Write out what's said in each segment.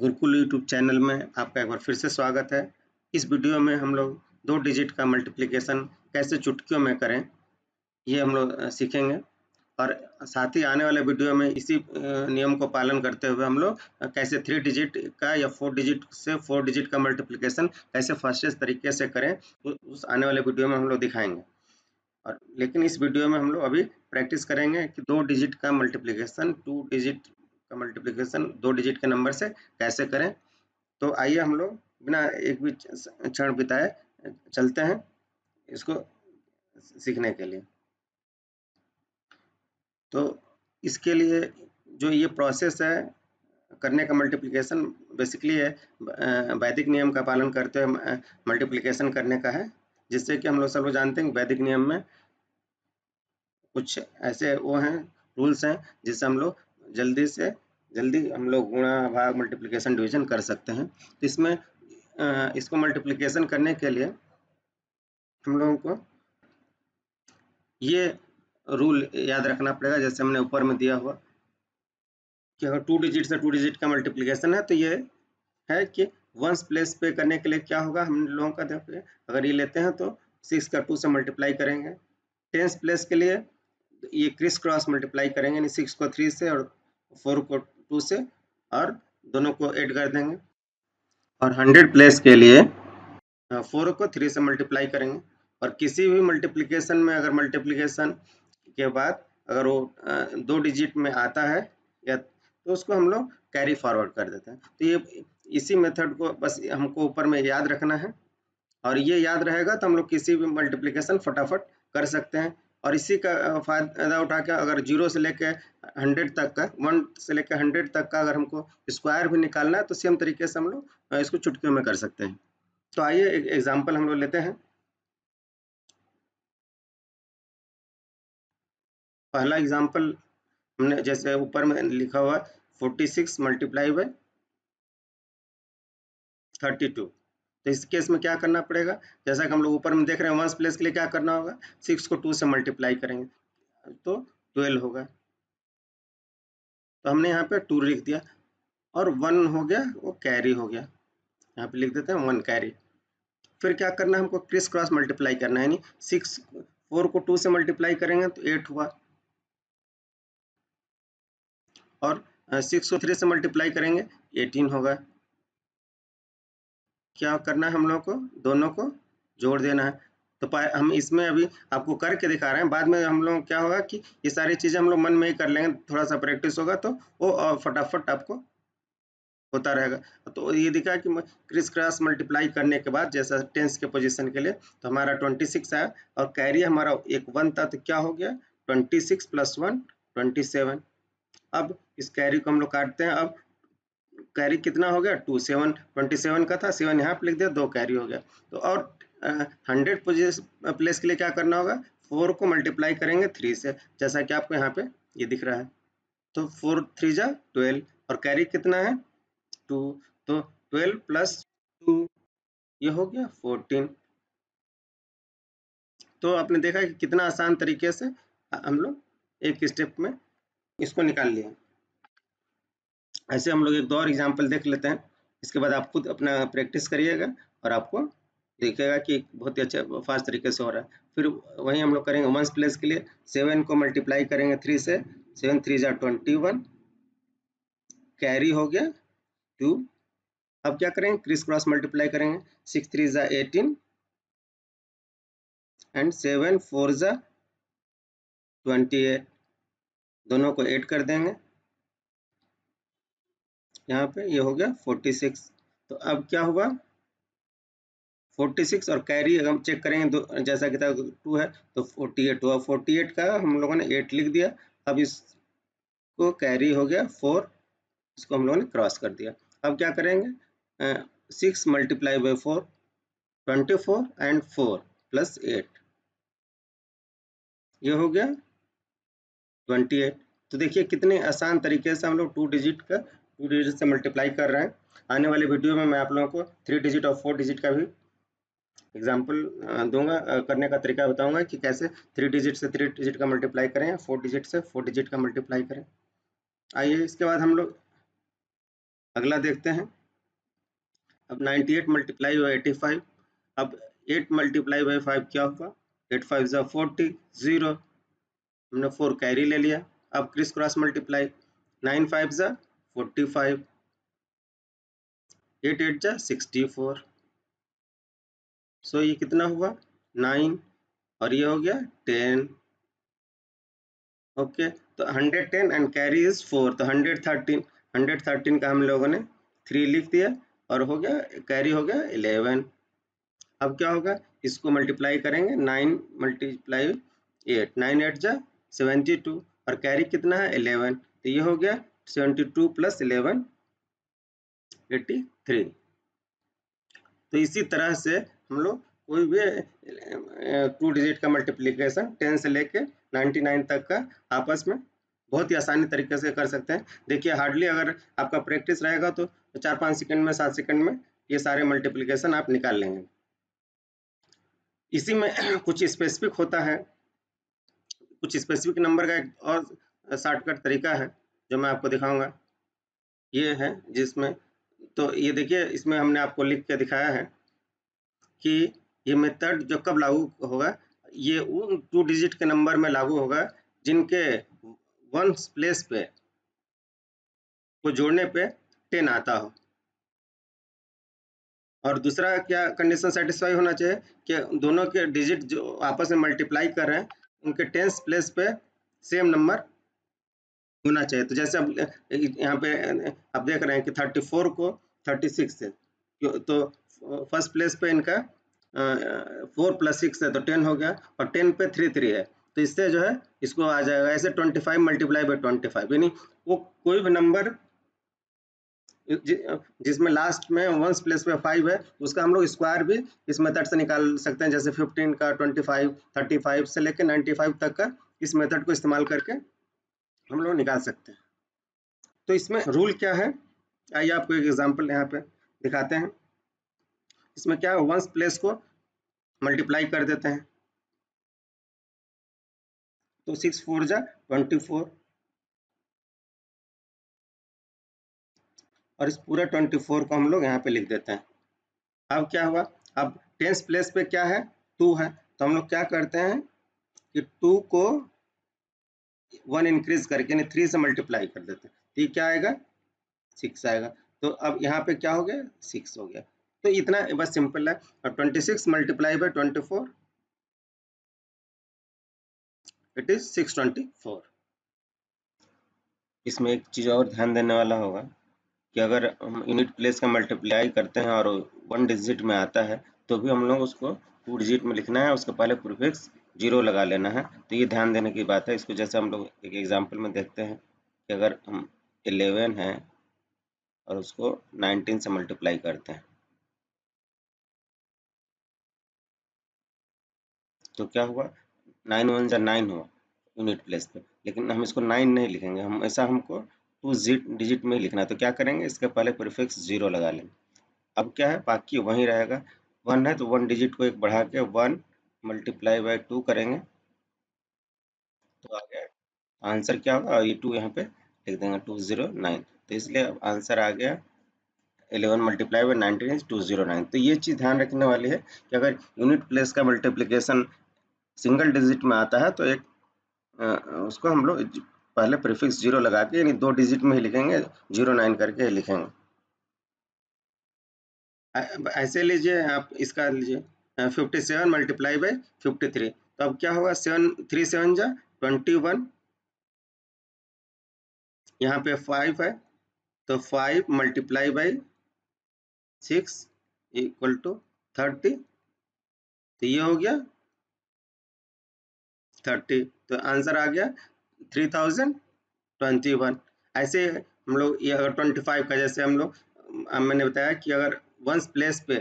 Gurukul YouTube channel में आपका एक बार फिर से स्वागत है। इस वीडियो में हम लोग 2 डिजिट का मल्टीप्लिकेशन कैसे चुटकियों में करें, ये हम लोग सीखेंगे। और साथ ही आने वाले वीडियो में इसी नियम को पालन करते हुए हम लोग कैसे 3 डिजिट का या 4 डिजिट से 4 डिजिट का मल्टीप्लिकेशन कैसे फास्टेस्ट तरीके से करें, उस आने वाले वीडियो में हम लोग दिखाएंगे। और लेकिन इस वीडियो में हम लोग अभी प्रैक्टिस करेंगे कि 2 डिजिट का मल्टीप्लिकेशन 2 डिजिट का मल्टीप्लिकेशन 2 डिजिट के नंबर से कैसे करें। तो आइए हम लोग बिना एक भी क्षण बिताए चलते हैं इसको सीखने के लिए। तो इसके लिए जो ये प्रोसेस है करने का मल्टीप्लिकेशन बेसिकली है वैदिक नियम का पालन करते हुए मल्टीप्लिकेशन करने का है, जिससे कि हम लोग सब लोग जानते हैं वैदिक नियम में कुछ ऐसे वो हैं रूल्स हैं जिससे हम लोग जल्दी हम लोग गुणा भाग मल्टीप्लिकेशन डिवीजन कर सकते हैं। तो इसमें इसको मल्टीप्लिकेशन करने के लिए हम लोगों को ये रूल याद रखना पड़ेगा, जैसे हमने ऊपर में दिया हुआ कि अगर 2 डिजिट से 2 डिजिट का मल्टीप्लिकेशन है तो ये है कि वंस प्लेस पे करने के लिए क्या होगा हम लोगों का देखिए, अगर ये लेते हैं तो 6 का 2 से मल्टीप्लाई करेंगे। टेंस प्लेस के लिए ये क्रिस क्रॉस मल्टीप्लाई करेंगे, यानी 6 को 3 से और 4 को 2 से, और दोनों को ऐड कर देंगे। और 100 प्लेस के लिए 4 को 3 से मल्टीप्लाई करेंगे। और किसी भी मल्टीप्लिकेशन में अगर मल्टीप्लिकेशन के बाद अगर वो 2 डिजिट में आता है या तो उसको हम लोग कैरी फॉरवर्ड कर देते हैं। तो ये इसी मेथड को बस हमको ऊपर में याद रखना है, और ये याद रहेगा तो हम लोग किसी भी मल्टीप्लिकेशन फटाफट कर सकते हैं। और इसी का फायदा उठा के अगर 0 से लेकर 100 तक का 1 से लेकर 100 तक का अगर हमको स्क्वायर भी निकालना है तो सेम तरीके से हम लोग इसको चुटकियों में कर सकते हैं। तो आइए एक एग्जांपल हम लोग लेते हैं। पहला एग्जांपल हमने जैसे ऊपर में लिखा हुआ 46 मल्टीप्लाई बाय 32। तो इस केस में क्या करना पड़ेगा, जैसा कि हम लोग ऊपर में देख रहे हैं वंस प्लेस के लिए क्या करना होगा, 6 को 2 से मल्टीप्लाई करेंगे तो 12 होगा। तो हमने यहाँ पे 2 लिख दिया और 1 हो गया, वो कैरी हो गया, यहाँ पे लिख देते हैं 1 कैरी। फिर क्या करना है, हमको क्रिस क्रॉस मल्टीप्लाई करना है, यानी 4 को 2 से मल्टीप्लाई करेंगे तो 8 हुआ, और 6 को 3 से मल्टीप्लाई करेंगे 18 होगा। क्या करना है हम लोग को, दोनों को जोड़ देना है। तो हम इसमें अभी आपको करके दिखा रहे हैं, बाद में हम लोग क्या होगा कि ये सारी चीजें हम लोग मन में ही कर लेंगे, थोड़ा सा प्रैक्टिस होगा तो वो फटाफट आपको होता रहेगा। तो ये दिखा कि क्रिस क्रॉस मल्टीप्लाई करने के बाद जैसा टेंस के पोजीशन के लिए तो हमारा 26 आया, और कैरी हमारा एक 1 था तो क्या हो गया 26 प्लस 1 27। अब इस कैरी को हम लोग काटते हैं। अब कैरी कितना हो गया 2 7 27 का था, 7 यहाँ पे लिख दिया, 2 कैरी हो गया। तो और 100 प्लेस के लिए क्या करना होगा, 4 को मल्टीप्लाई करेंगे 3 से, जैसा कि आपको यहाँ पे ये दिख रहा है। तो 4 3 जा 12, और कैरी कितना है 2, तो 12 प्लस 2 ये हो गया 14। तो आपने देखा कि कितना आसान तरीके से हम लोग एक स्टेप में इसको निकाल लिया। ऐसे हम लोग एक दो और एग्जाम्पल देख लेते हैं, इसके बाद आप खुद अपना प्रैक्टिस करिएगा और आपको देखिएगा कि बहुत ही अच्छा फास्ट तरीके से हो रहा है। फिर वही हम लोग करेंगे वंस प्लेस के लिए 7 को मल्टीप्लाई करेंगे 3 से, 7 3 जा 21, कैरी हो गया 2। अब क्या करेंगे, क्रिस क्रॉस मल्टीप्लाई करेंगे, 6 3 जा 18 एंड 7 4 जा 28, दोनों को ऐड कर देंगे, यहाँ पे ये हो गया 46। तो अब क्या हुआ 46 और कैरी हम चेक करेंगे तो जैसा कि था 2 है तो 48 हुआ, 48 का हम लोगों ने 8 लिख दिया। अब इसको कैरी हो गया 4, इसको हम लोगों ने क्रॉस कर दिया। अब क्या करेंगे 6 मल्टीप्लाई बाई 4 24 एंड 4 प्लस 8, ये हो गया 28। तो देखिए कितने आसान तरीके से हम लोग 2 डिजिट से मल्टीप्लाई कर रहे हैं। आने वाले वीडियो में मैं आप लोगों को 3 डिजिट और 4 डिजिट का भी एग्जाम्पल दूंगा, करने का तरीका बताऊंगा कि कैसे 3 डिजिट से 3 डिजिट का मल्टीप्लाई करें, 4 डिजिट से 4 डिजिट का मल्टीप्लाई करें। आइए इसके बाद हम लोग अगला देखते हैं। अब 98 मल्टीप्लाई बाई 85। अब 8 मल्टीप्लाई बाई 5 क्या होगा? 8 5 जा 40, 0, हमने 4 कैरी ले लिया। अब क्रिस क्रॉस मल्टीप्लाई, 9 5 जा 45, 8 8 जा 64। सो ये कितना हुआ? 9, और ये हो गया 10। ओके, तो 110 एंड कैरी इज 4, तो 113 का हम लोगों ने 3 लिख दिया, और हो गया कैरी हो गया 11। अब क्या होगा? इसको मल्टीप्लाई करेंगे, 9 मल्टीप्लाई 8, 9 8 जा 72, और कैरी कितना है? 11, तो ये हो गया 72 प्लस 11 83। तो इसी तरह से हम लोग कोई भी 2 डिजिट का मल्टीप्लिकेशन 10 से लेके 99 तक का आपस में बहुत ही आसानी तरीके से कर सकते हैं। देखिए, हार्डली अगर आपका प्रैक्टिस रहेगा तो 4-5 सेकंड में, 7 सेकंड में ये सारे मल्टीप्लिकेशन आप निकाल लेंगे। इसी में कुछ स्पेसिफिक होता है, कुछ स्पेसिफिक नंबर का एक और शॉर्टकट तरीका है जो मैं आपको दिखाऊंगा। ये है जिसमें, तो ये देखिए, इसमें हमने आपको लिख के दिखाया है कि ये मेथड जो कब लागू होगा, ये उन 2 डिजिट के नंबर में लागू होगा जिनके वंस प्लेस पे को जोड़ने पे 10 आता हो। और दूसरा क्या कंडीशन सेटिस्फाई होना चाहिए कि दोनों के डिजिट जो आपस में मल्टीप्लाई कर रहे हैं उनके टेंस प्लेस पे सेम नंबर होना चाहिए। तो जैसे अब यहाँ पे आप देख रहे हैं कि 34 को 36 से, तो फर्स्ट प्लेस पे इनका 4 + 6 है तो 10 हो गया, और 10 पे 3 3 है, तो इससे जो है इसको आ जाएगा ऐसे 25 मल्टीप्लाई बाई 25, यानी वो कोई भी नंबर जिसमें लास्ट में वंस प्लेस पे 5 है उसका हम लोग स्क्वायर भी इस मेथड से निकाल सकते हैं। जैसे 15 का 25, 35 से लेकर 95 तक का इस मेथड को इस्तेमाल करके हम लोग निकाल सकते हैं। तो इसमें रूल क्या है, आइए आपको एक एग्जांपल यहाँ पे दिखाते हैं। इसमें क्या है, वंस प्लेस को मल्टीप्लाई कर देते हैं, तो 6 4 जा 24, और इस पूरा 24 को हम लोग यहाँ पे लिख देते हैं। अब क्या हुआ? अब टेंस प्लेस पे क्या है? 2 है, तो हम लोग क्या करते हैं कि 2 को 1 इंक्रीज करके यानी 3 से मल्टीप्लाई कर देते हैं, तो ये क्या आएगा? 6 आएगा। तो अब यहाँ पे क्या हो गया? 6 हो गया। तो इतना बस सिंपल है। और 26 मल्टीप्लाई बाई 24, इट इज 624। इसमें एक चीज और ध्यान देने वाला होगा कि अगर हम यूनिट प्लेस का मल्टीप्लाई करते हैं और 1 डिजिट में आता है तो भी हम लोग उसको 2 डिजिट में लिखना है, उसके पहले प्रीफिक्स 0 लगा लेना है। तो ये ध्यान देने की बात है। इसको जैसे हम लोग एक एग्जांपल में देखते हैं कि अगर हम 11 है और उसको 19 से मल्टीप्लाई करते हैं तो क्या हुआ? 9 1 जा 9 हुआ यूनिट प्लेस पे, लेकिन हम इसको 9 नहीं लिखेंगे, हम ऐसा हमको 2 डिजिट में ही लिखना है। तो क्या करेंगे? इसके पहले प्रीफिक्स 0 लगा लेंगे। अब क्या है? बाकी वहीं रहेगा। 1 है तो 1 डिजिट को एक बढ़ा के 1 मल्टीप्लाई बाई 2 करेंगे तो आ गया आंसर। क्या होगा? ये 2 यहाँ पे लिख देंगे, 209। तो इसलिए अब आंसर आ गया 11 मल्टीप्लाई बाई 19 इज 209। तो ये चीज़ ध्यान रखने वाली है कि अगर यूनिट प्लेस का मल्टीप्लिकेशन सिंगल डिजिट में आता है तो एक उसको हम लोग पहले प्रीफिक्स 0 लगा के यानी 2 डिजिट में ही लिखेंगे, 09 करके ही लिखेंगे। ऐसे लीजिए, आप इसका लीजिए 57 मल्टीप्लाई बाई 53, तो अब क्या होगा? 7 3 7 जा 21, यहाँ पे 5 है तो 5 मल्टीप्लाई बाई 6 इक्वल टू 30, तो ये हो गया 30, तो आंसर आ गया 3021। ऐसे हम लोग ये अगर 25 का, जैसे हम लोग मैंने बताया कि अगर वंस प्लेस पे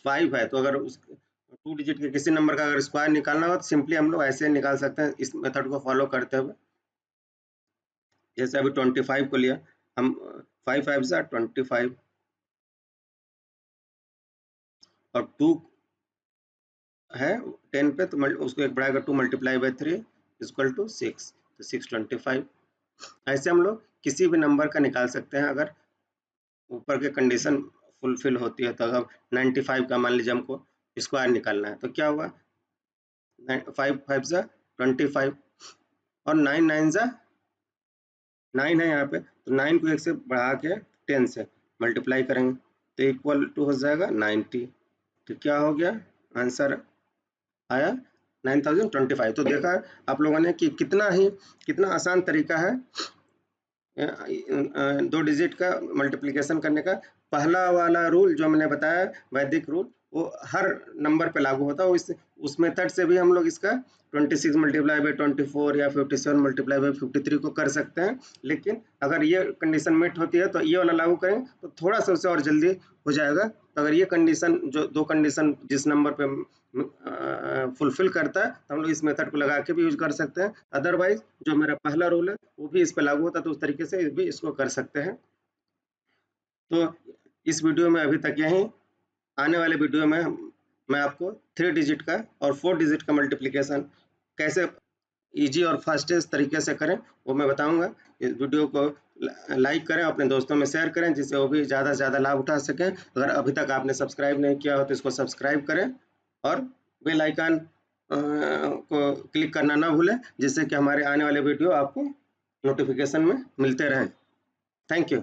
5 है तो अगर उस 2 डिजिट के किसी नंबर का अगर स्क्वायर निकालना हो तो सिंपली हम लोग ऐसे निकाल सकते हैं इस मेथड को फॉलो करते हुए। जैसे अभी 25 को लिया हम, 5 5 जा 25, और 2 है 10 पे तो उसको एक बढ़ाकर 2 मल्टीप्लाई बाई 3 इक्वल टू 6, तो 625। ऐसे हम लोग किसी भी नंबर का निकाल सकते हैं अगर ऊपर की कंडीशन फुलफिल होती है। तो अगर 95 का मान लीजिए हमको स्क्वायर निकालना है तो क्या होगा, 5 5 जा 25 और 9 9 जा 9 है यहाँ पे, तो 9 को 1 से बढ़ा के 10 से मल्टीप्लाई करेंगे तो इक्वल टू हो जाएगा 90। तो क्या हो गया आंसर आया 9025। तो देखा आप लोगों ने कि कितना आसान तरीका है 2 डिजिट का मल्टीप्लिकेशन करने का। पहला वाला रूल जो मैंने बताया वैदिक रूल, वो हर नंबर पे लागू होता है। उस मेथड से भी हम लोग इसका 26 मल्टीप्लाई बाई 24 या 57 मल्टीप्लाई बाई 53 को कर सकते हैं। लेकिन अगर ये कंडीशन मीट होती है तो ये वाला लागू करें तो थोड़ा सा उससे और जल्दी हो जाएगा। तो अगर ये कंडीशन जो 2 कंडीशन जिस नंबर पे फुलफिल करता है तो हम लोग इस मेथड को लगा के भी यूज कर सकते हैं। अदरवाइज जो मेरा पहला रूल है वो भी इस पे लागू होता है, तो उस तरीके से भी इसको कर सकते हैं। तो इस वीडियो में अभी तक यही। आने वाले वीडियो में मैं आपको 3 डिजिट का और 4 डिजिट का मल्टीप्लिकेशन कैसे इजी और फास्टेस्ट तरीके से करें वो मैं बताऊंगा। इस वीडियो को लाइक करें, अपने दोस्तों में शेयर करें जिससे वो भी ज़्यादा से ज़्यादा लाभ उठा सकें। अगर अभी तक आपने सब्सक्राइब नहीं किया हो तो इसको सब्सक्राइब करें और बेल आइकन को क्लिक करना ना भूलें, जिससे कि हमारे आने वाले वीडियो आपको नोटिफिकेशन में मिलते रहें। Thank you.